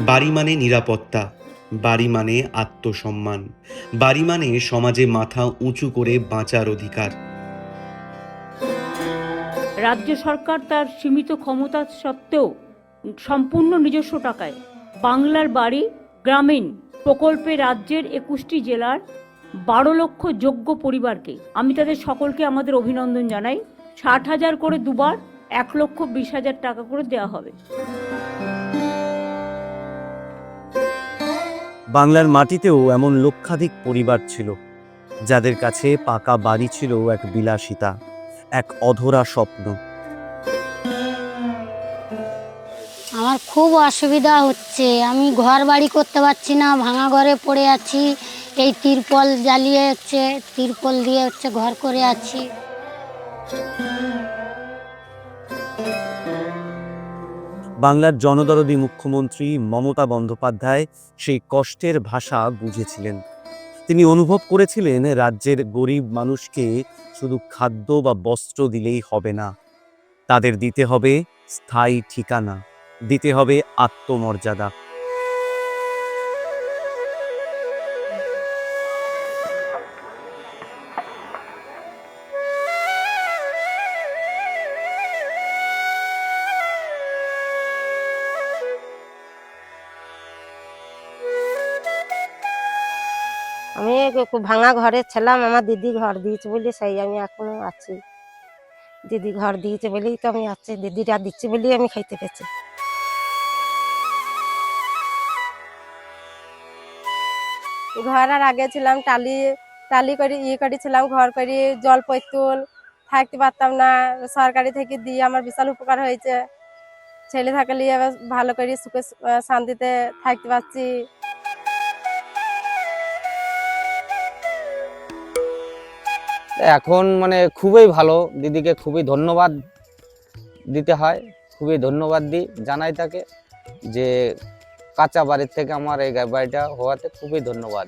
বাড়ি মানে নিরাপত্তা, বাড়ি মানে আত্মসম্মান, বাড়ি মানে সমাজে মাথা উঁচু করে বাঁচার অধিকার। রাজ্য সরকার তার সীমিত ক্ষমতা সত্ত্বেও সম্পূর্ণ নিজস্ব টাকায় বাংলার বাড়ি গ্রামীণ প্রকল্পে রাজ্যের 21টি জেলার 12 লক্ষ যোগ্য পরিবারকে আমি তাদের সকলকে আমাদের অভিনন্দন জানাই। 60,000 করে দুবার 1,20,000 টাকা করে দেওয়া হবে। বাংলার মাটিতেও এমন লক্ষাধিক পরিবার ছিল যাদের কাছে পাকা বাড়ি ছিল এক বিলাসিতা, এক অধরা স্বপ্ন। আমার খুব অসুবিধা হচ্ছে, আমি ঘর বাড়ি করতে পারছি না, ভাঙা ঘরে পড়ে আছি। এই তিরপল জ্বালিয়ে তিরপল দিয়ে ঘর করে আছি। বাংলার জনদরদী মুখ্যমন্ত্রী মমতা বন্দ্যোপাধ্যায় সেই কষ্টের ভাষা বুঝেছিলেন। তিনি অনুভব করেছিলেন রাজ্যের গরিব মানুষকে শুধু খাদ্য বা বস্ত্র দিলেই হবে না, তাদের দিতে হবে স্থায়ী ঠিকানা, দিতে হবে আত্মমর্যাদা। আমি ভাঙা ঘরে ছিলাম, আমার দিদি ঘর দিয়েছে বলে সেই আমি এখনো আছি। দিদি ঘর দিয়েছে বলেই তো আমি আছি, দিদিটা দিচ্ছে বলেই আমি খাইতে পেয়েছি। ঘর আর আগে ছিলাম টালি টালি করে করেছিলাম, ঘর করে জল পৈতুল থাকতে পারতাম না। সরকারি থেকে দিয়ে আমার বিশাল উপকার হয়েছে। ছেলে থাকলে ভালো করে সুখে শান্তিতে থাকতে পারছি। এখন মানে খুবই ভালো, দিদিকে খুবই ধন্যবাদ দিতে হয়, খুবই ধন্যবাদ দিই, জানাই তাকে যে কাঁচা বাড়ির থেকে আমার এই বাড়িটা হওয়াতে খুবই ধন্যবাদ।